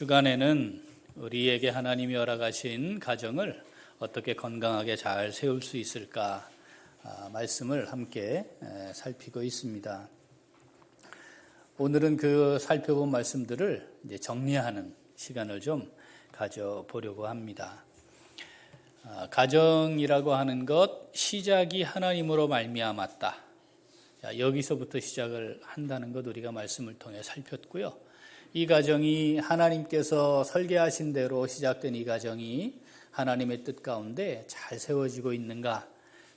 주간에는 우리에게 하나님이 허락하신 가정을 어떻게 건강하게 잘 세울 수 있을까 말씀을 함께 살피고 있습니다. 오늘은 그 살펴본 말씀들을 이제 정리하는 시간을 좀 가져보려고 합니다. 가정이라고 하는 것, 시작이 하나님으로 말미암았다. 여기서부터 시작을 한다는 것 우리가 말씀을 통해 살폈고요. 이 가정이 하나님께서 설계하신 대로 시작된 이 가정이 하나님의 뜻 가운데 잘 세워지고 있는가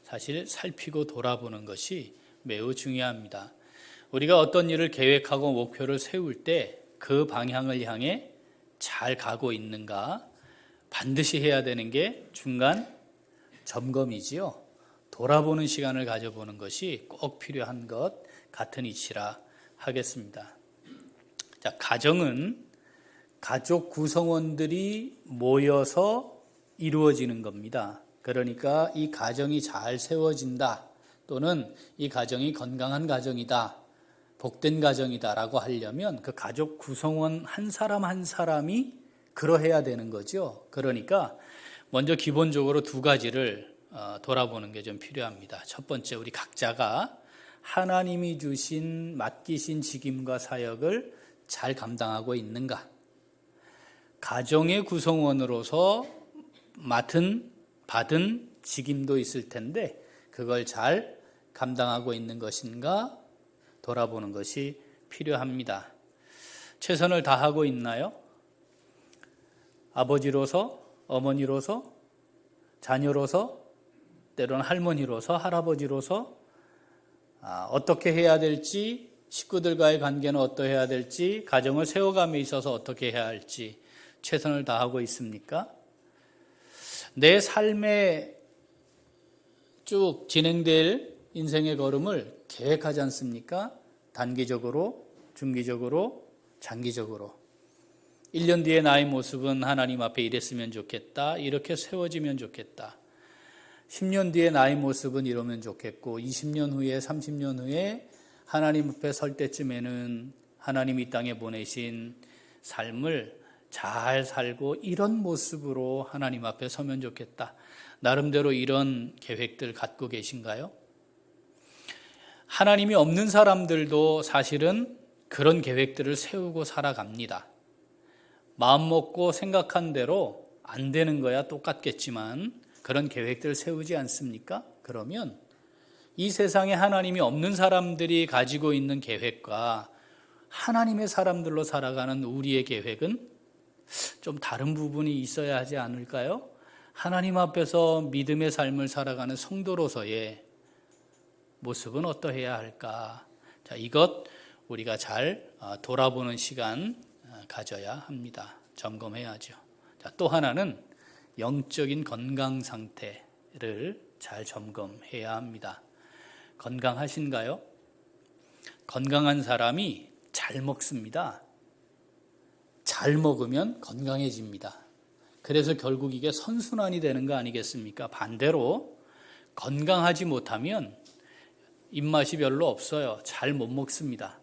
사실 살피고 돌아보는 것이 매우 중요합니다. 우리가 어떤 일을 계획하고 목표를 세울 때 그 방향을 향해 잘 가고 있는가 반드시 해야 되는 게 중간 점검이지요. 돌아보는 시간을 가져보는 것이 꼭 필요한 것 같은 이치라 하겠습니다. 자, 가정은 가족 구성원들이 모여서 이루어지는 겁니다. 그러니까 이 가정이 잘 세워진다 또는 이 가정이 건강한 가정이다, 복된 가정이다라고 하려면 그 가족 구성원 한 사람 한 사람이 그러해야 되는 거죠. 그러니까 먼저 기본적으로 두 가지를 돌아보는 게 좀 필요합니다. 첫 번째, 우리 각자가 하나님이 주신 맡기신 직임과 사역을 잘 감당하고 있는가? 가정의 구성원으로서 받은 직임도 있을 텐데 그걸 잘 감당하고 있는 것인가 돌아보는 것이 필요합니다. 최선을 다하고 있나요? 아버지로서, 어머니로서, 자녀로서, 때로는 할머니로서, 할아버지로서 어떻게 해야 될지, 식구들과의 관계는 어떠해야 될지, 가정을 세워감에 있어서 어떻게 해야 할지 최선을 다하고 있습니까? 내 삶에 쭉 진행될 인생의 걸음을 계획하지 않습니까? 단기적으로, 중기적으로, 장기적으로. 1년 뒤에 나의 모습은 하나님 앞에 이랬으면 좋겠다, 이렇게 세워지면 좋겠다. 10년 뒤에 나의 모습은 이러면 좋겠고 20년 후에 30년 후에 하나님 앞에 설 때쯤에는 하나님이 이 땅에 보내신 삶을 잘 살고 이런 모습으로 하나님 앞에 서면 좋겠다. 나름대로 이런 계획들 갖고 계신가요? 하나님이 없는 사람들도 사실은 그런 계획들을 세우고 살아갑니다. 마음 먹고 생각한 대로 안 되는 거야 똑같겠지만 그런 계획들을 세우지 않습니까? 그러면 이 세상에 하나님이 없는 사람들이 가지고 있는 계획과 하나님의 사람들로 살아가는 우리의 계획은 좀 다른 부분이 있어야 하지 않을까요? 하나님 앞에서 믿음의 삶을 살아가는 성도로서의 모습은 어떠해야 할까? 자, 이것 우리가 잘 돌아보는 시간 가져야 합니다. 점검해야죠. 자, 또 하나는 영적인 건강 상태를 잘 점검해야 합니다. 건강하신가요? 건강한 사람이 잘 먹습니다. 잘 먹으면 건강해집니다. 그래서 결국 이게 선순환이 되는 거 아니겠습니까? 반대로 건강하지 못하면 입맛이 별로 없어요. 잘 못 먹습니다.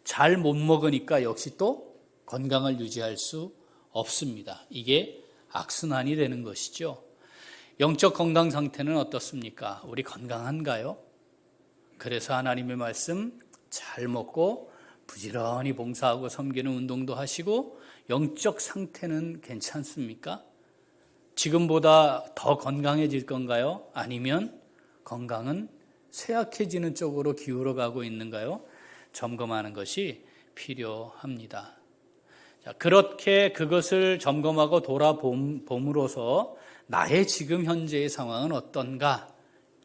잘 못 먹으니까 역시 또 건강을 유지할 수 없습니다. 이게 악순환이 되는 것이죠. 영적 건강 상태는 어떻습니까? 우리 건강한가요? 그래서 하나님의 말씀 잘 먹고 부지런히 봉사하고 섬기는 운동도 하시고 영적 상태는 괜찮습니까? 지금보다 더 건강해질 건가요? 아니면 건강은 쇠약해지는 쪽으로 기울어가고 있는가요? 점검하는 것이 필요합니다. 자, 그렇게 그것을 점검하고 돌아봄으로써 나의 지금 현재의 상황은 어떤가?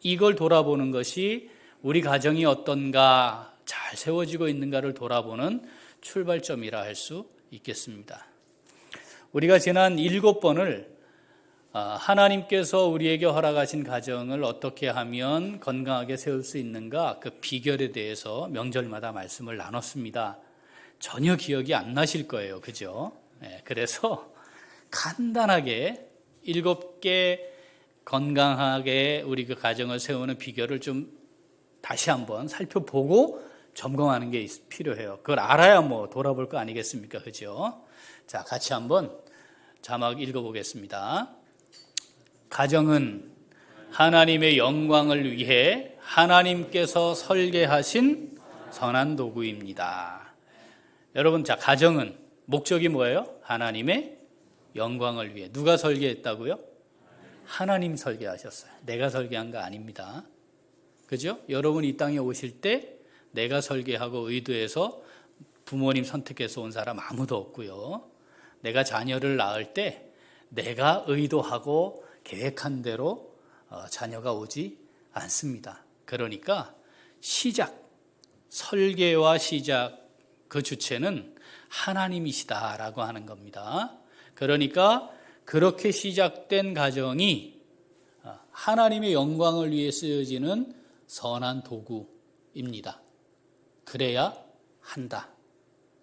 이걸 돌아보는 것이 우리 가정이 어떤가, 잘 세워지고 있는가를 돌아보는 출발점이라 할 수 있겠습니다. 우리가 지난 7번을 하나님께서 우리에게 허락하신 가정을 어떻게 하면 건강하게 세울 수 있는가 그 비결에 대해서 명절마다 말씀을 나눴습니다. 전혀 기억이 안 나실 거예요. 그죠? 그래서 간단하게 7개 건강하게 우리 그 가정을 세우는 비결을 좀 다시 한번 살펴보고 점검하는 게 필요해요. 그걸 알아야 돌아볼 거 아니겠습니까? 그죠? 자, 같이 한번 자막 읽어보겠습니다. 가정은 하나님의 영광을 위해 하나님께서 설계하신 선한 도구입니다. 여러분, 자, 가정은 목적이 뭐예요? 하나님의 영광을 위해. 누가 설계했다고요? 하나님 설계하셨어요. 내가 설계한 거 아닙니다. 그죠? 여러분 이 땅에 오실 때 내가 설계하고 의도해서 부모님 선택해서 온 사람 아무도 없고요. 내가 자녀를 낳을 때 내가 의도하고 계획한 대로 자녀가 오지 않습니다. 그러니까 설계와 시작, 그 주체는 하나님이시다라고 하는 겁니다. 그러니까 그렇게 시작된 가정이 하나님의 영광을 위해 쓰여지는 선한 도구입니다. 그래야 한다.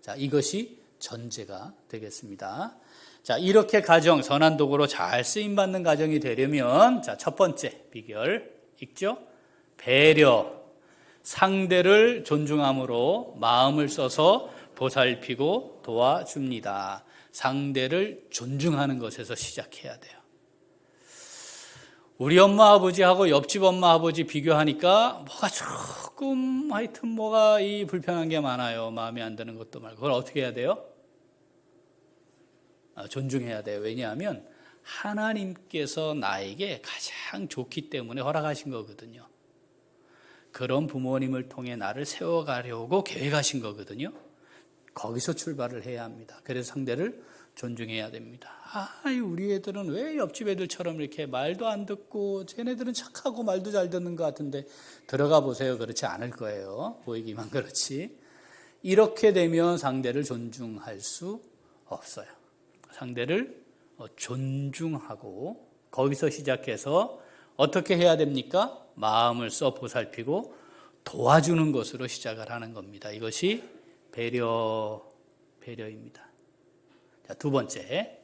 자, 이것이 전제가 되겠습니다. 자, 이렇게 가정, 선한 도구로 잘 쓰임받는 가정이 되려면, 자, 첫 번째 비결 읽죠? 배려, 상대를 존중함으로 마음을 써서 보살피고 도와줍니다. 상대를 존중하는 것에서 시작해야 돼요. 우리 엄마 아버지하고 옆집 엄마 아버지 비교하니까 뭐가 조금 하여튼 뭐가 이 불편한 게 많아요. 마음에 안 드는 것도 말고. 그걸 어떻게 해야 돼요? 존중해야 돼요. 왜냐하면 하나님께서 나에게 가장 좋기 때문에 허락하신 거거든요. 그런 부모님을 통해 나를 세워가려고 계획하신 거거든요. 거기서 출발을 해야 합니다. 그래서 상대를 존중해야 됩니다. 우리 애들은 왜 옆집 애들처럼 이렇게 말도 안 듣고 쟤네들은 착하고 말도 잘 듣는 것 같은데 들어가 보세요. 그렇지 않을 거예요. 보이기만 그렇지. 이렇게 되면 상대를 존중할 수 없어요. 상대를 존중하고 거기서 시작해서 어떻게 해야 됩니까? 마음을 써 보살피고 도와주는 것으로 시작을 하는 겁니다. 이것이 배려입니다. 자, 두 번째,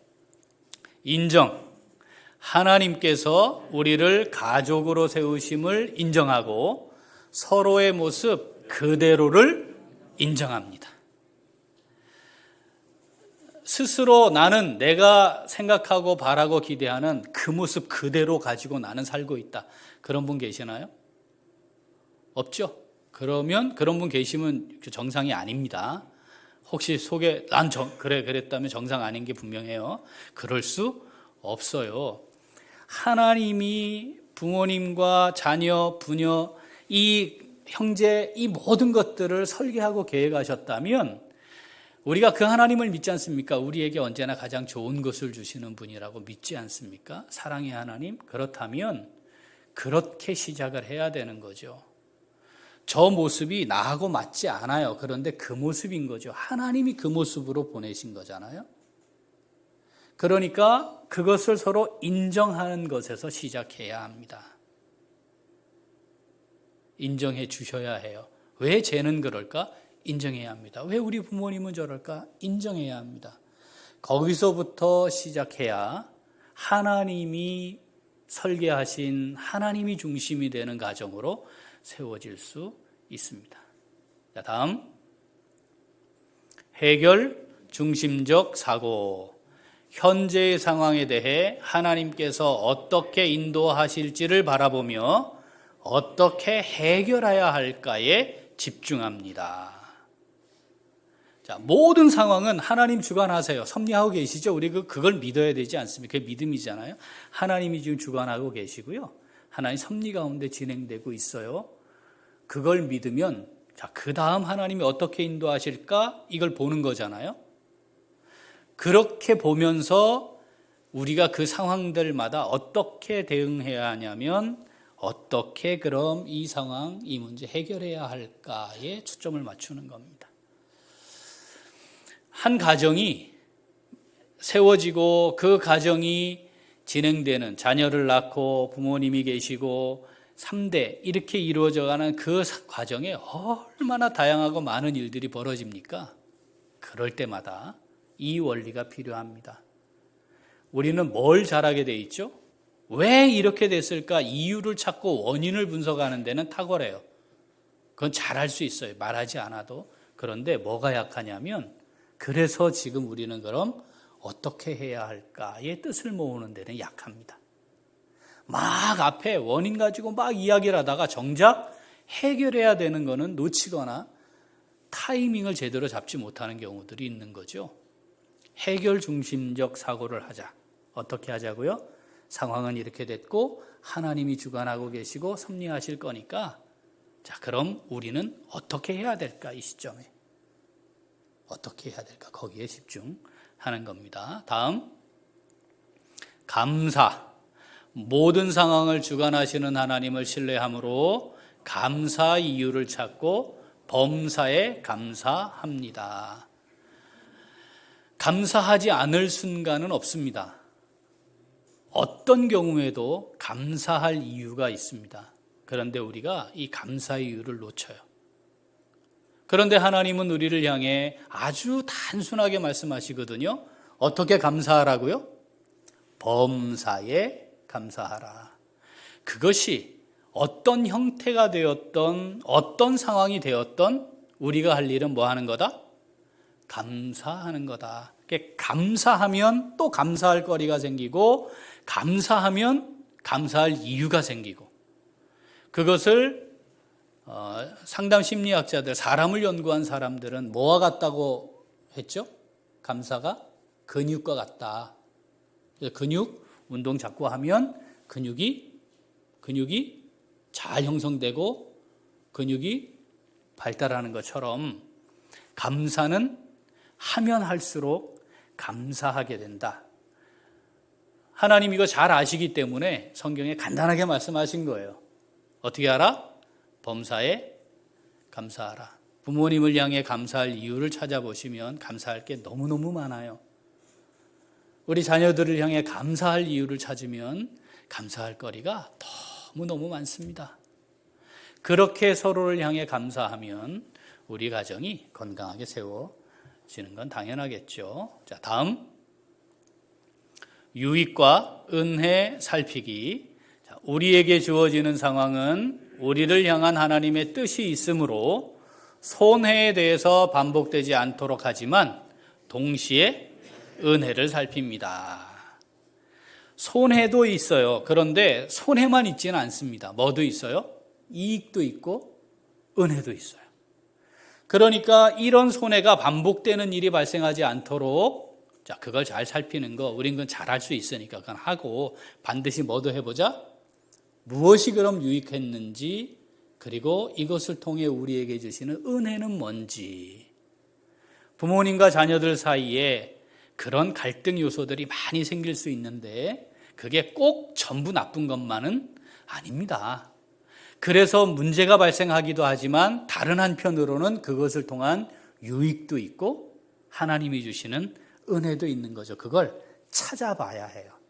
인정. 하나님께서 우리를 가족으로 세우심을 인정하고 서로의 모습 그대로를 인정합니다. 스스로 나는 내가 생각하고 바라고 기대하는 그 모습 그대로 가지고 나는 살고 있다. 그런 분 계시나요? 없죠? 그러면 그런 분 계시면 정상이 아닙니다. 혹시 속에 그랬다면 정상 아닌 게 분명해요. 그럴 수 없어요. 하나님이 부모님과 자녀, 부녀, 이 형제, 이 모든 것들을 설계하고 계획하셨다면 우리가 그 하나님을 믿지 않습니까? 우리에게 언제나 가장 좋은 것을 주시는 분이라고 믿지 않습니까? 사랑의 하나님? 그렇다면 그렇게 시작을 해야 되는 거죠. 저 모습이 나하고 맞지 않아요. 그런데 그 모습인 거죠. 하나님이 그 모습으로 보내신 거잖아요. 그러니까 그것을 서로 인정하는 것에서 시작해야 합니다. 인정해 주셔야 해요. 왜 쟤는 그럴까? 인정해야 합니다. 왜 우리 부모님은 저럴까? 인정해야 합니다. 거기서부터 시작해야 하나님이 설계하신 하나님이 중심이 되는 가정으로 세워질 수 있습니다. 자, 다음 해결 중심적 사고. 현재의 상황에 대해 하나님께서 어떻게 인도하실지를 바라보며 어떻게 해결해야 할까에 집중합니다. 자, 모든 상황은 하나님 주관하세요. 섭리하고 계시죠? 우리 그걸 믿어야 되지 않습니까? 그게 믿음이잖아요. 하나님이 지금 주관하고 계시고요. 하나님 섭리 가운데 진행되고 있어요. 그걸 믿으면 자, 그 다음 하나님이 어떻게 인도하실까? 이걸 보는 거잖아요. 그렇게 보면서 우리가 그 상황들마다 어떻게 대응해야 하냐면 어떻게 그럼 이 상황, 이 문제 해결해야 할까에 초점을 맞추는 겁니다. 한 가정이 세워지고 그 가정이 진행되는 자녀를 낳고 부모님이 계시고 3대 이렇게 이루어져가는 그 과정에 얼마나 다양하고 많은 일들이 벌어집니까? 그럴 때마다 이 원리가 필요합니다. 우리는 뭘 잘하게 돼 있죠? 왜 이렇게 됐을까? 이유를 찾고 원인을 분석하는 데는 탁월해요. 그건 잘할 수 있어요. 말하지 않아도. 그런데 뭐가 약하냐면 그래서 지금 우리는 그럼 어떻게 해야 할까의 뜻을 모으는 데는 약합니다. 막 앞에 원인 가지고 막 이야기를 하다가 정작 해결해야 되는 거는 놓치거나 타이밍을 제대로 잡지 못하는 경우들이 있는 거죠. 해결 중심적 사고를 하자. 어떻게 하자고요? 상황은 이렇게 됐고 하나님이 주관하고 계시고 섭리하실 거니까 자, 그럼 우리는 어떻게 해야 될까? 이 시점에 어떻게 해야 될까? 거기에 집중하는 겁니다. 다음, 감사. 모든 상황을 주관하시는 하나님을 신뢰함으로 감사 이유를 찾고 범사에 감사합니다. 감사하지 않을 순간은 없습니다. 어떤 경우에도 감사할 이유가 있습니다. 그런데 우리가 이 감사의 이유를 놓쳐요. 그런데 하나님은 우리를 향해 아주 단순하게 말씀하시거든요. 어떻게 감사하라고요? 범사에 감사하라. 그것이 어떤 형태가 되었던 어떤 상황이 되었던 우리가 할 일은 뭐 하는 거다? 감사하는 거다. 감사하면 또 감사할 거리가 생기고 감사하면 감사할 이유가 생기고 그것을 상담 심리학자들, 사람을 연구한 사람들은 뭐와 같다고 했죠? 감사가 근육과 같다. 근육 운동 자꾸 하면 근육이 잘 형성되고 근육이 발달하는 것처럼 감사는 하면 할수록 감사하게 된다. 하나님 이거 잘 아시기 때문에 성경에 간단하게 말씀하신 거예요. 어떻게 알아? 범사에 감사하라. 부모님을 향해 감사할 이유를 찾아보시면 감사할 게 너무너무 많아요. 우리 자녀들을 향해 감사할 이유를 찾으면 감사할 거리가 너무너무 많습니다. 그렇게 서로를 향해 감사하면 우리 가정이 건강하게 세워지는 건 당연하겠죠. 자, 다음 유익과 은혜 살피기. 자, 우리에게 주어지는 상황은 우리를 향한 하나님의 뜻이 있으므로 손해에 대해서 반복되지 않도록 하지만 동시에 은혜를 살핍니다. 손해도 있어요. 그런데 손해만 있지는 않습니다. 뭐도 있어요? 이익도 있고 은혜도 있어요. 그러니까 이런 손해가 반복되는 일이 발생하지 않도록 자, 그걸 잘 살피는 거 우린 그건 잘할 수 있으니까 그건 하고 반드시 뭐도 해보자. 무엇이 그럼 유익했는지 그리고 이것을 통해 우리에게 주시는 은혜는 뭔지. 부모님과 자녀들 사이에 그런 갈등 요소들이 많이 생길 수 있는데 그게 꼭 전부 나쁜 것만은 아닙니다. 그래서 문제가 발생하기도 하지만 다른 한편으로는 그것을 통한 유익도 있고 하나님이 주시는 은혜도 있는 거죠. 그걸 찾아봐야 해요.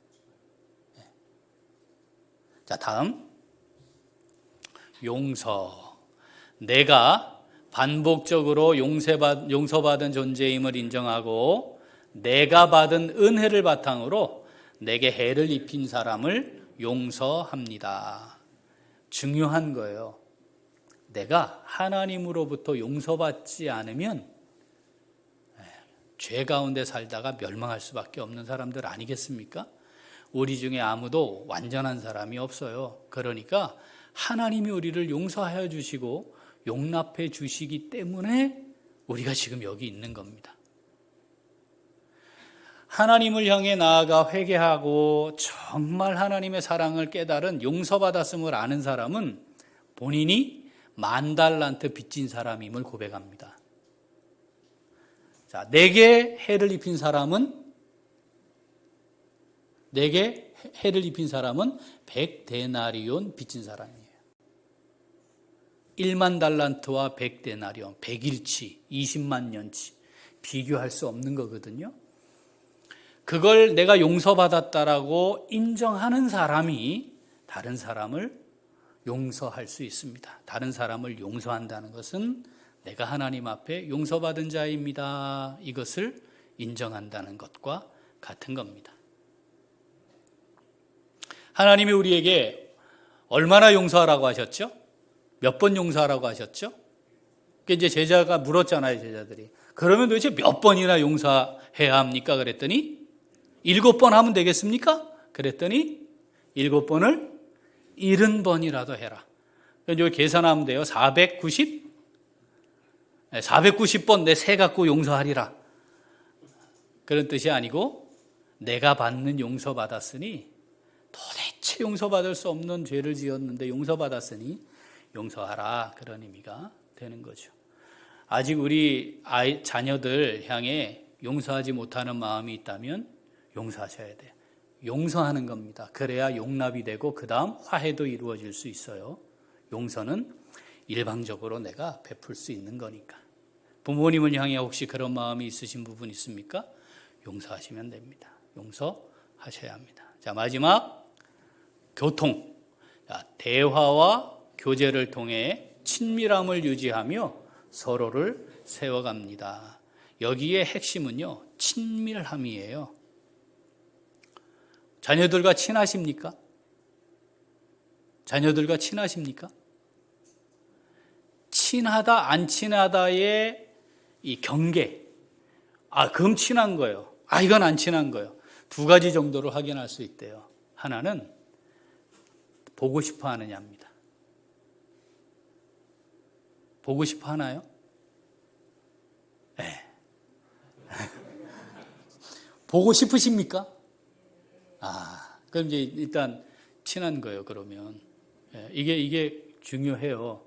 자, 다음 용서. 내가 반복적으로 용서받은 존재임을 인정하고 내가 받은 은혜를 바탕으로 내게 해를 입힌 사람을 용서합니다. 중요한 거예요. 내가 하나님으로부터 용서받지 않으면 죄 가운데 살다가 멸망할 수밖에 없는 사람들 아니겠습니까? 우리 중에 아무도 완전한 사람이 없어요. 그러니까 하나님이 우리를 용서하여 주시고 용납해 주시기 때문에 우리가 지금 여기 있는 겁니다. 하나님을 향해 나아가 회개하고 정말 하나님의 사랑을 깨달은 용서받았음을 아는 사람은 본인이 10,000달란트 빚진 사람임을 고백합니다. 자, 내게 해를 입힌 사람은 100데나리온 빚진 사람이에요. 10,000달란트와 100데나리온, 100일치, 20만 년치 비교할 수 없는 거거든요. 그걸 내가 용서받았다라고 인정하는 사람이 다른 사람을 용서할 수 있습니다. 다른 사람을 용서한다는 것은 내가 하나님 앞에 용서받은 자입니다. 이것을 인정한다는 것과 같은 겁니다. 하나님이 우리에게 얼마나 용서하라고 하셨죠? 몇 번 용서하라고 하셨죠? 이제 제자가 물었잖아요, 제자들이. 그러면 도대체 몇 번이나 용서해야 합니까? 그랬더니 7번 하면 되겠습니까? 그랬더니 7번을 70번이라도 해라. 이제 계산하면 돼요. 490번 내 세 갖고 용서하리라. 그런 뜻이 아니고 내가 받는 용서받았으니 도대체 용서받을 수 없는 죄를 지었는데 용서받았으니 용서하라. 그런 의미가 되는 거죠. 아직 우리 자녀들 향해 용서하지 못하는 마음이 있다면 용서하셔야 돼요. 용서하는 겁니다. 그래야 용납이 되고 그 다음 화해도 이루어질 수 있어요. 용서는 일방적으로 내가 베풀 수 있는 거니까. 부모님을 향해 혹시 그런 마음이 있으신 부분 있습니까? 용서하시면 됩니다. 용서하셔야 합니다. 자, 마지막 교통. 자, 대화와 교제를 통해 친밀함을 유지하며 서로를 세워갑니다. 여기에 핵심은요, 친밀함이에요. 자녀들과 친하십니까? 자녀들과 친하십니까? 친하다, 안 친하다의 이 경계. 그럼 친한 거예요. 이건 안 친한 거예요. 두 가지 정도로 확인할 수 있대요. 하나는 보고 싶어 하느냐입니다. 보고 싶어 하나요? 네. 보고 싶으십니까? 그럼 이제 일단 친한 거예요, 그러면. 이게 중요해요.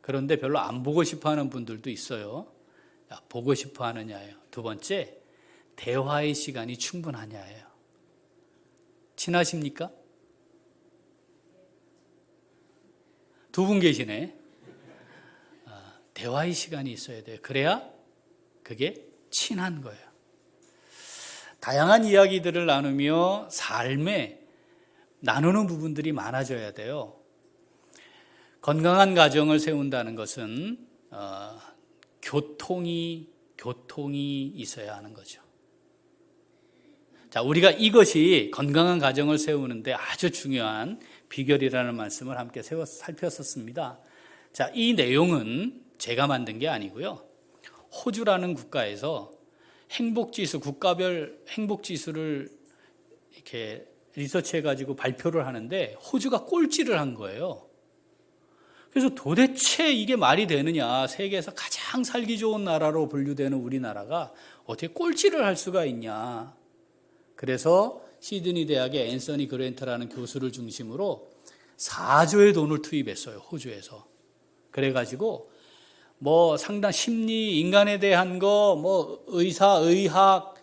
그런데 별로 안 보고 싶어 하는 분들도 있어요. 보고 싶어 하느냐예요. 두 번째, 대화의 시간이 충분하냐예요. 친하십니까? 두 분 계시네. 대화의 시간이 있어야 돼요. 그래야 그게 친한 거예요. 다양한 이야기들을 나누며 삶에 나누는 부분들이 많아져야 돼요. 건강한 가정을 세운다는 것은 교통이 있어야 하는 거죠. 자, 우리가 이것이 건강한 가정을 세우는데 아주 중요한 비결이라는 말씀을 함께 살폈었습니다. 자, 이 내용은 제가 만든 게 아니고요. 호주라는 국가에서 행복지수, 국가별 행복지수를 이렇게 리서치해가지고 발표를 하는데 호주가 꼴찌를 한 거예요. 그래서 도대체 이게 말이 되느냐. 세계에서 가장 살기 좋은 나라로 분류되는 우리나라가 어떻게 꼴찌를 할 수가 있냐. 그래서 시드니 대학의 앤서니 그랜트라는 교수를 중심으로 4조의 돈을 투입했어요. 호주에서. 그래가지고 상당 심리, 인간에 대한 거, 의사, 의학,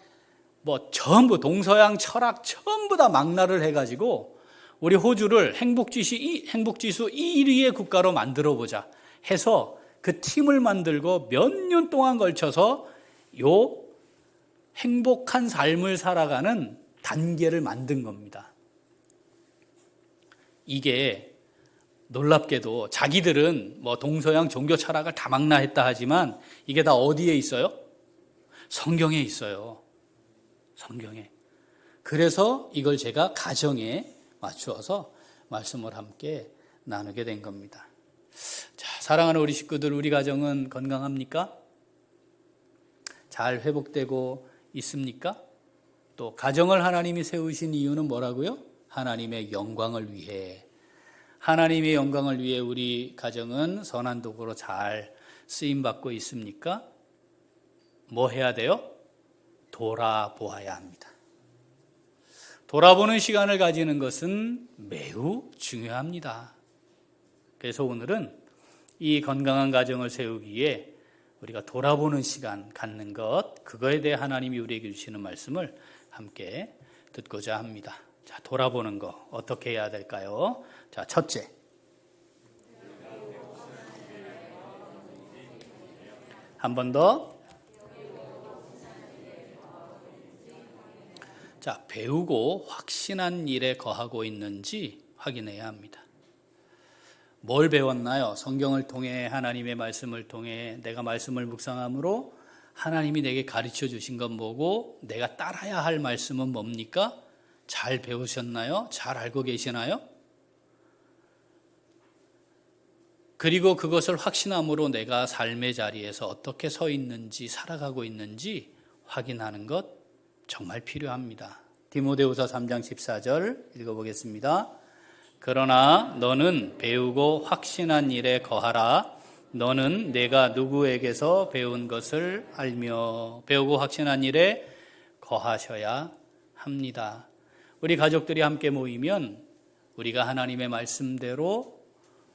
전부 동서양 철학 전부 다 망라를 해가지고 우리 호주를 행복지수 1위의 국가로 만들어보자 해서 그 팀을 만들고 몇 년 동안 걸쳐서 요 행복한 삶을 살아가는 단계를 만든 겁니다. 이게 놀랍게도 자기들은 동서양 종교 철학을 다 망라했다 하지만 이게 다 어디에 있어요? 성경에 있어요. 성경에. 그래서 이걸 제가 가정에 맞추어서 말씀을 함께 나누게 된 겁니다. 자, 사랑하는 우리 식구들, 우리 가정은 건강합니까? 잘 회복되고 있습니까? 또 가정을 하나님이 세우신 이유는 뭐라고요? 하나님의 영광을 위해. 하나님의 영광을 위해 우리 가정은 선한 도구로 잘 쓰임받고 있습니까? 뭐 해야 돼요? 돌아보아야 합니다. 돌아보는 시간을 가지는 것은 매우 중요합니다. 그래서 오늘은 이 건강한 가정을 세우기에 우리가 돌아보는 시간 갖는 것, 그거에 대해 하나님이 우리에게 주시는 말씀을 함께 듣고자 합니다. 자, 돌아보는 거 어떻게 해야 될까요? 자, 첫째. 한 번 더. 자, 배우고 확신한 일에 거하고 있는지 확인해야 합니다. 뭘 배웠나요? 성경을 통해, 하나님의 말씀을 통해 내가 말씀을 묵상함으로 하나님이 내게 가르쳐 주신 건 뭐고 내가 따라야 할 말씀은 뭡니까? 잘 배우셨나요? 잘 알고 계시나요? 그리고 그것을 확신함으로 내가 삶의 자리에서 어떻게 서 있는지, 살아가고 있는지 확인하는 것 정말 필요합니다. 디모데후서 3장 14절 읽어보겠습니다. 그러나 너는 배우고 확신한 일에 거하라. 너는 내가 누구에게서 배운 것을 알며 배우고 확신한 일에 거하셔야 합니다. 우리 가족들이 함께 모이면 우리가 하나님의 말씀대로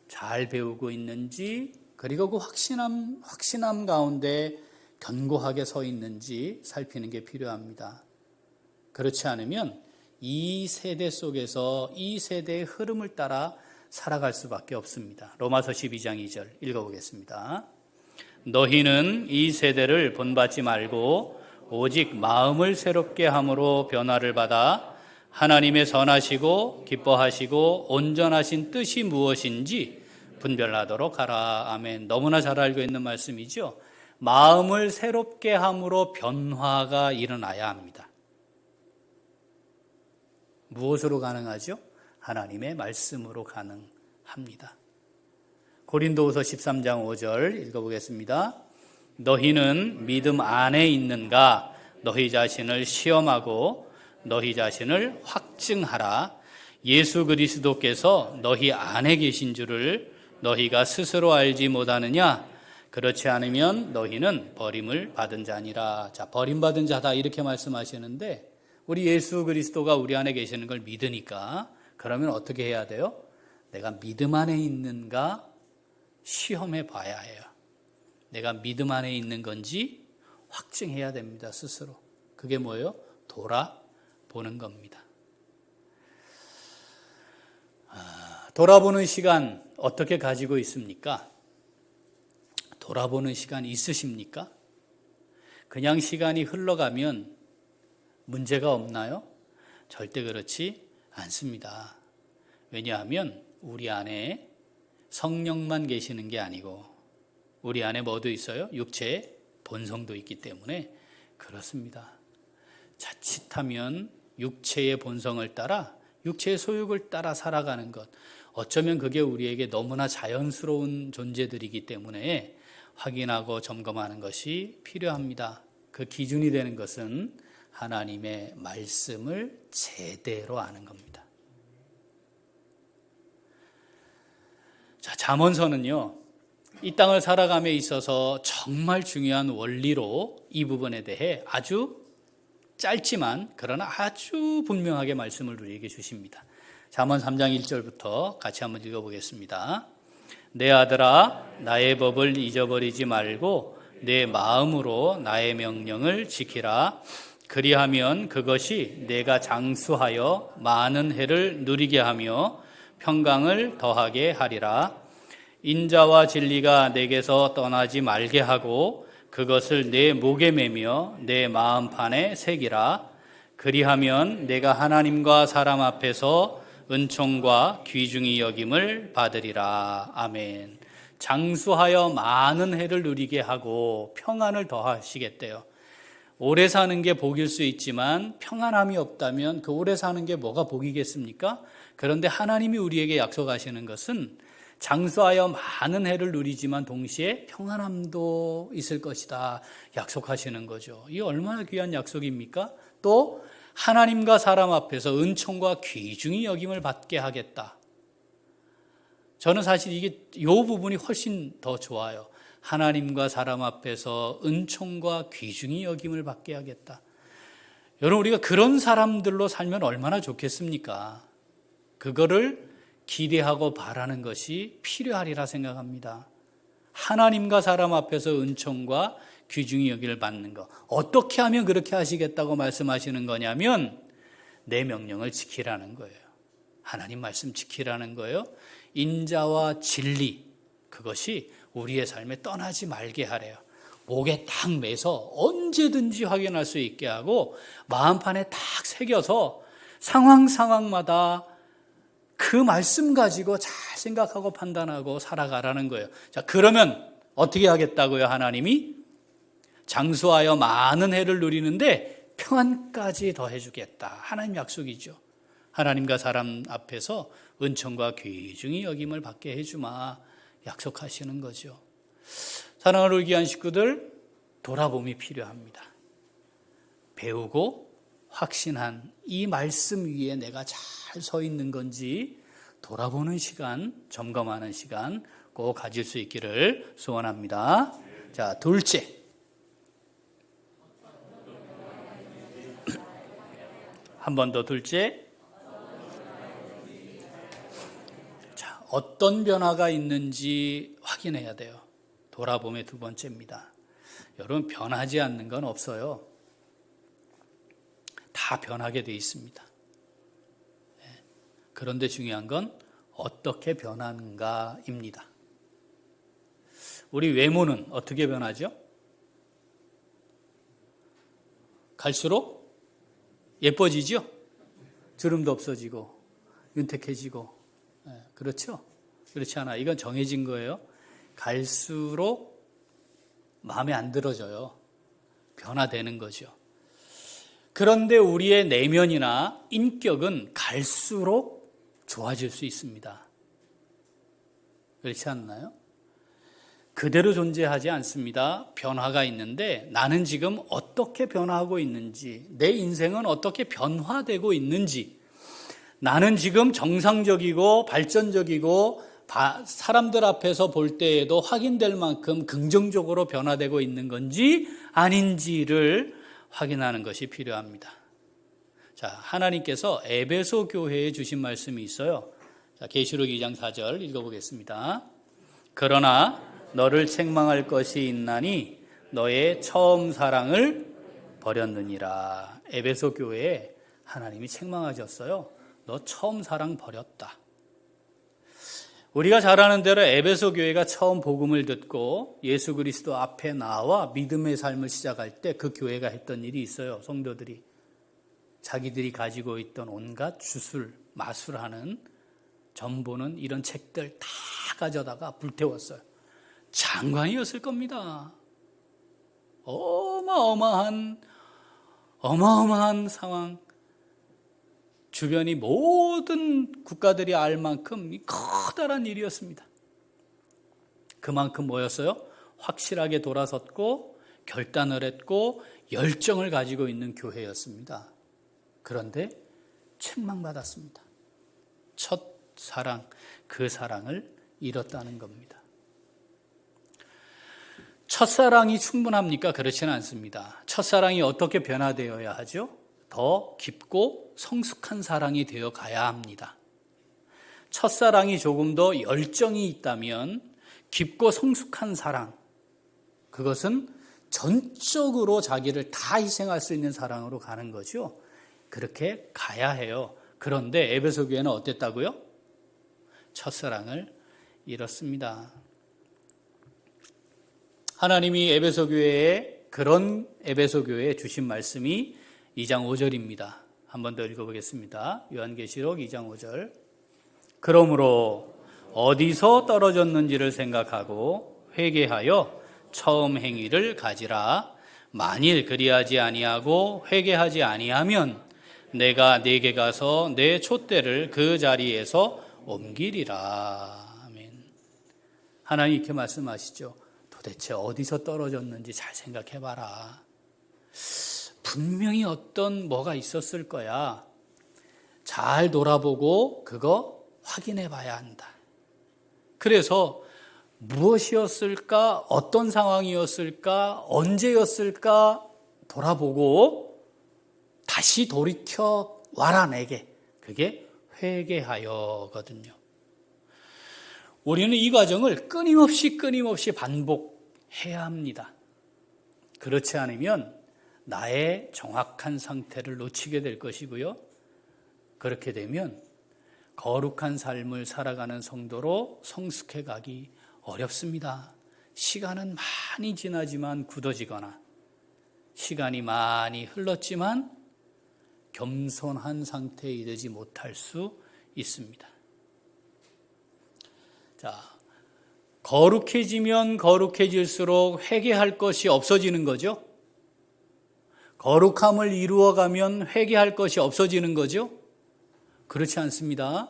잘 배우고 있는지, 그리고 그 확신함 가운데 견고하게 서 있는지 살피는 게 필요합니다. 그렇지 않으면 이 세대 속에서 이 세대의 흐름을 따라 살아갈 수밖에 없습니다. 로마서 12장 2절 읽어보겠습니다. 너희는 이 세대를 본받지 말고 오직 마음을 새롭게 함으로 변화를 받아 하나님의 선하시고 기뻐하시고 온전하신 뜻이 무엇인지 분별하도록 하라. 아멘. 너무나 잘 알고 있는 말씀이죠. 마음을 새롭게 함으로 변화가 일어나야 합니다. 무엇으로 가능하죠? 하나님의 말씀으로 가능합니다. 고린도후서 13장 5절 읽어보겠습니다. 너희는 믿음 안에 있는가? 너희 자신을 시험하고 너희 자신을 확증하라. 예수 그리스도께서 너희 안에 계신 줄을 너희가 스스로 알지 못하느냐? 그렇지 않으면 너희는 버림을 받은 자니라. 자, 버림받은 자다 이렇게 말씀하시는데, 우리 예수 그리스도가 우리 안에 계시는 걸 믿으니까 그러면 어떻게 해야 돼요? 내가 믿음 안에 있는가 시험해 봐야 해요. 내가 믿음 안에 있는 건지 확증해야 됩니다, 스스로. 그게 뭐예요? 돌아보는 겁니다. 돌아보는 시간 어떻게 가지고 있습니까? 돌아보는 시간 있으십니까? 그냥 시간이 흘러가면 문제가 없나요? 절대 그렇지 않습니다. 왜냐하면 우리 안에 성령만 계시는 게 아니고 우리 안에 뭐도 있어요? 육체의 본성도 있기 때문에 그렇습니다. 자칫하면 육체의 본성을 따라, 육체의 소욕을 따라 살아가는 것, 어쩌면 그게 우리에게 너무나 자연스러운 존재들이기 때문에 확인하고 점검하는 것이 필요합니다. 그 기준이 되는 것은 하나님의 말씀을 제대로 아는 겁니다. 자, 잠언서는요, 이 땅을 살아감에 있어서 정말 중요한 원리로 이 부분에 대해 아주 짧지만 그러나 아주 분명하게 말씀을 우리에게 주십니다. 잠언 3장 1절부터 같이 한번 읽어보겠습니다. 내 아들아, 나의 법을 잊어버리지 말고 내 마음으로 나의 명령을 지키라. 그리하면 그것이 내가 장수하여 많은 해를 누리게 하며 평강을 더하게 하리라. 인자와 진리가 내게서 떠나지 말게 하고 그것을 내 목에 매며 내 마음판에 새기라. 그리하면 내가 하나님과 사람 앞에서 은총과 귀중히 여김을 받으리라. 아멘. 장수하여 많은 해를 누리게 하고 평안을 더하시겠대요. 오래 사는 게 복일 수 있지만 평안함이 없다면 그 오래 사는 게 뭐가 복이겠습니까? 그런데 하나님이 우리에게 약속하시는 것은 장수하여 많은 해를 누리지만 동시에 평안함도 있을 것이다 약속하시는 거죠. 이게 얼마나 귀한 약속입니까? 또 하나님과 사람 앞에서 은총과 귀중히 여김을 받게 하겠다. 저는 사실 이 부분이 훨씬 더 좋아요. 하나님과 사람 앞에서 은총과 귀중히 여김을 받게 하겠다. 여러분, 우리가 그런 사람들로 살면 얼마나 좋겠습니까? 그거를 기대하고 바라는 것이 필요하리라 생각합니다. 하나님과 사람 앞에서 은총과 귀중히 여김을 받는 것. 어떻게 하면 그렇게 하시겠다고 말씀하시는 거냐면 내 명령을 지키라는 거예요. 하나님 말씀 지키라는 거예요. 인자와 진리, 그것이 우리의 삶에 떠나지 말게 하래요. 목에 딱 매서 언제든지 확인할 수 있게 하고 마음판에 딱 새겨서 상황마다 그 말씀 가지고 잘 생각하고 판단하고 살아가라는 거예요. 자, 그러면 어떻게 하겠다고요? 하나님이 장수하여 많은 해를 누리는데 평안까지 더해주겠다. 하나님 약속이죠. 하나님과 사람 앞에서 은총과 귀중히 여김을 받게 해주마. 약속하시는 거죠. 사랑하는 귀한 식구들, 돌아봄이 필요합니다. 배우고 확신한 이 말씀 위에 내가 잘 서 있는 건지 돌아보는 시간, 점검하는 시간 꼭 가질 수 있기를 소원합니다. 자, 둘째. 한 번 더 둘째. 자, 어떤 변화가 있는지 확인해야 돼요. 돌아봄의 두 번째입니다. 여러분, 변하지 않는 건 없어요. 다 변하게 돼 있습니다. 그런데 중요한 건 어떻게 변하는가입니다. 우리 외모는 어떻게 변하죠? 갈수록 예뻐지죠? 주름도 없어지고 윤택해지고. 그렇죠? 그렇지 않아. 이건 정해진 거예요. 갈수록 마음에 안 들어져요. 변화되는 거죠. 그런데 우리의 내면이나 인격은 갈수록 좋아질 수 있습니다. 그렇지 않나요? 그대로 존재하지 않습니다. 변화가 있는데 나는 지금 어떻게 변화하고 있는지, 내 인생은 어떻게 변화되고 있는지, 나는 지금 정상적이고 발전적이고 사람들 앞에서 볼 때에도 확인될 만큼 긍정적으로 변화되고 있는 건지 아닌지를 확인하는 것이 필요합니다. 자, 하나님께서 에베소 교회에 주신 말씀이 있어요. 자, 계시록 2장 4절 읽어보겠습니다. 그러나 너를 책망할 것이 있나니 너의 처음 사랑을 버렸느니라. 에베소 교회에 하나님이 책망하셨어요. 너 처음 사랑 버렸다. 우리가 잘 아는 대로 에베소 교회가 처음 복음을 듣고 예수 그리스도 앞에 나와 믿음의 삶을 시작할 때 그 교회가 했던 일이 있어요. 성도들이 자기들이 가지고 있던 온갖 주술, 마술하는 전보는 이런 책들 다 가져다가 불태웠어요. 장관이었을 겁니다. 어마어마한 상황. 주변이 모든 국가들이 알 만큼 커다란 일이었습니다. 그만큼 뭐였어요? 확실하게 돌아섰고 결단을 했고 열정을 가지고 있는 교회였습니다. 그런데 책망받았습니다. 첫 사랑, 그 사랑을 잃었다는 겁니다. 첫사랑이 충분합니까? 그렇지는 않습니다. 첫사랑이 어떻게 변화되어야 하죠? 더 깊고 성숙한 사랑이 되어 가야 합니다. 첫사랑이 조금 더 열정이 있다면 깊고 성숙한 사랑, 그것은 전적으로 자기를 다 희생할 수 있는 사랑으로 가는 거죠. 그렇게 가야 해요. 그런데 에베소 교회는 어땠다고요? 첫사랑을 잃었습니다. 하나님이 에베소 교회에 그런 에베소 교회에 주신 말씀이 2장 5절입니다. 한 번 더 읽어보겠습니다. 요한계시록 2장 5절. 그러므로 어디서 떨어졌는지를 생각하고 회개하여 처음 행위를 가지라. 만일 그리하지 아니하고 회개하지 아니하면 내가 네게 가서 내 촛대를 그 자리에서 옮기리라. 아멘. 하나님 이렇게 말씀하시죠. 도대체 어디서 떨어졌는지 잘 생각해봐라. 분명히 어떤 뭐가 있었을 거야. 잘 돌아보고 그거 확인해봐야 한다. 그래서 무엇이었을까? 어떤 상황이었을까? 언제였을까? 돌아보고 다시 돌이켜 와라 내게. 그게 회개하여거든요. 우리는 이 과정을 끊임없이 반복해야 합니다. 그렇지 않으면 나의 정확한 상태를 놓치게 될 것이고요. 그렇게 되면 거룩한 삶을 살아가는 성도로 성숙해 가기 어렵습니다. 시간은 많이 지나지만 굳어지거나 시간이 많이 흘렀지만 겸손한 상태에 이르지 못할 수 있습니다. 자, 거룩해지면 거룩해질수록 회개할 것이 없어지는 거죠. 거룩함을 이루어가면 회개할 것이 없어지는 거죠. 그렇지 않습니다.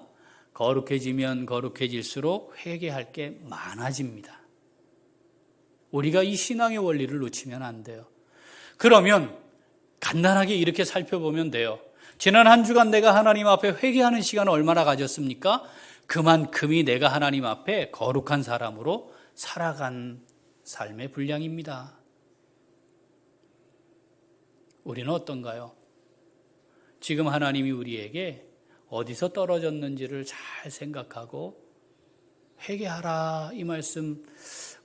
거룩해지면 거룩해질수록 회개할 게 많아집니다. 우리가 이 신앙의 원리를 놓치면 안 돼요. 그러면 간단하게 이렇게 살펴보면 돼요. 지난 한 주간 내가 하나님 앞에 회개하는 시간을 얼마나 가졌습니까? 그만큼이 내가 하나님 앞에 거룩한 사람으로 살아간 삶의 분량입니다. 우리는 어떤가요? 지금 하나님이 우리에게 어디서 떨어졌는지를 잘 생각하고 회개하라, 이 말씀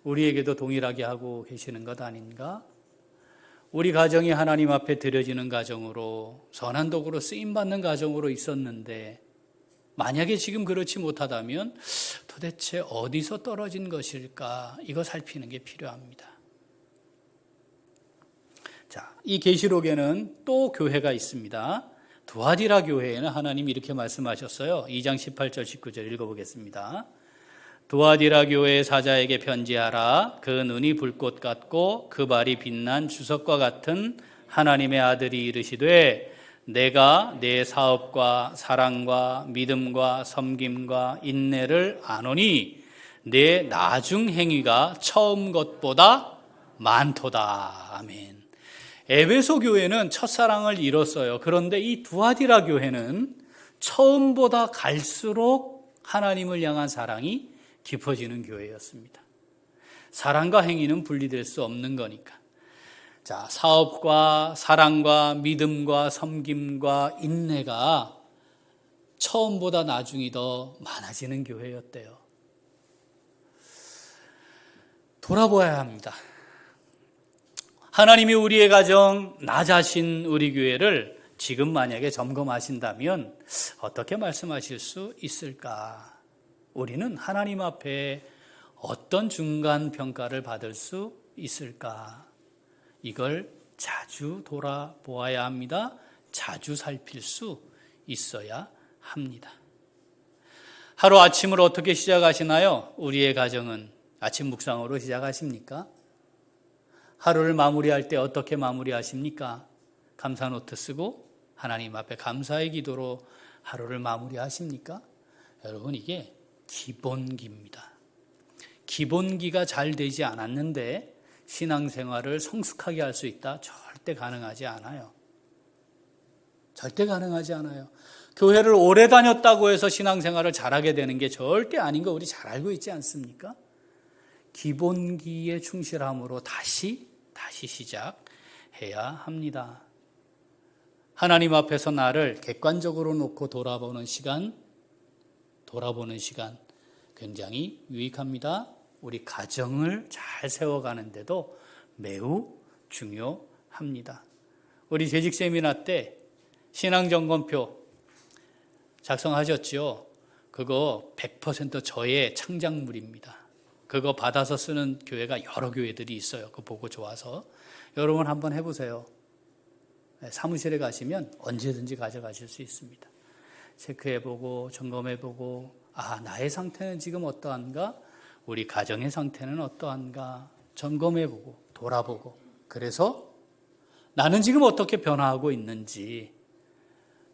우리에게도 동일하게 하고 계시는 것 아닌가? 우리 가정이 하나님 앞에 드려지는 가정으로, 선한 도구로 쓰임받는 가정으로 있었는데 만약에 지금 그렇지 못하다면 도대체 어디서 떨어진 것일까? 이거 살피는 게 필요합니다. 자, 이 계시록에는 또 교회가 있습니다. 두아디라 교회에는 하나님이 이렇게 말씀하셨어요. 2장 18절 19절 읽어보겠습니다. 두아디라 교회의 사자에게 편지하라. 그 눈이 불꽃 같고 그 발이 빛난 주석과 같은 하나님의 아들이 이르시되 내가 내 사업과 사랑과 믿음과 섬김과 인내를 아노니 내 나중 행위가 처음 것보다 많도다. 아멘. 에베소 교회는 첫사랑을 잃었어요. 그런데 이 두아디라 교회는 처음보다 갈수록 하나님을 향한 사랑이 깊어지는 교회였습니다. 사랑과 행위는 분리될 수 없는 거니까. 자, 사업과 사랑과 믿음과 섬김과 인내가 처음보다 나중이 더 많아지는 교회였대요. 돌아보아야 합니다. 하나님이 우리의 가정, 나 자신, 우리 교회를 지금 만약에 점검하신다면 어떻게 말씀하실 수 있을까? 우리는 하나님 앞에 어떤 중간 평가를 받을 수 있을까? 이걸 자주 돌아보아야 합니다. 자주 살필 수 있어야 합니다. 하루 아침을 어떻게 시작하시나요? 우리의 가정은 아침 묵상으로 시작하십니까? 하루를 마무리할 때 어떻게 마무리하십니까? 감사 노트 쓰고 하나님 앞에 감사의 기도로 하루를 마무리하십니까? 여러분, 이게 기본기입니다. 기본기가 잘 되지 않았는데 신앙생활을 성숙하게 할 수 있다? 절대 가능하지 않아요. 절대 가능하지 않아요. 교회를 오래 다녔다고 해서 신앙생활을 잘하게 되는 게 절대 아닌 거 우리 잘 알고 있지 않습니까? 기본기에 충실함으로 다시 시작해야 합니다. 하나님 앞에서 나를 객관적으로 놓고 돌아보는 시간 굉장히 유익합니다. 우리 가정을 잘 세워가는데도 매우 중요합니다. 우리 재직 세미나 때 신앙점검표 작성하셨죠? 그거 100% 저의 창작물입니다. 그거 받아서 쓰는 교회가 여러 교회들이 있어요. 그거 보고 좋아서 여러분 한번 해보세요. 사무실에 가시면 언제든지 가져가실 수 있습니다. 체크해보고 점검해보고, 나의 상태는 지금 어떠한가? 우리 가정의 상태는 어떠한가? 점검해보고 돌아보고, 그래서 나는 지금 어떻게 변화하고 있는지,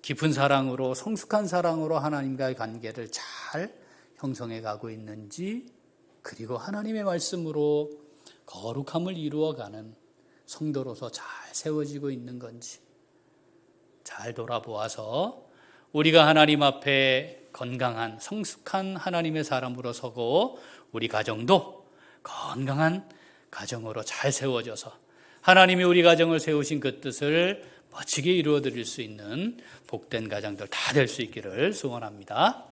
깊은 사랑으로, 성숙한 사랑으로 하나님과의 관계를 잘 형성해 가고 있는지, 그리고 하나님의 말씀으로 거룩함을 이루어가는 성도로서 잘 세워지고 있는 건지 잘 돌아보아서 우리가 하나님 앞에 건강한 성숙한 하나님의 사람으로 서고 우리 가정도 건강한 가정으로 잘 세워져서 하나님이 우리 가정을 세우신 그 뜻을 멋지게 이루어드릴 수 있는 복된 가정들 다 될 수 있기를 소원합니다.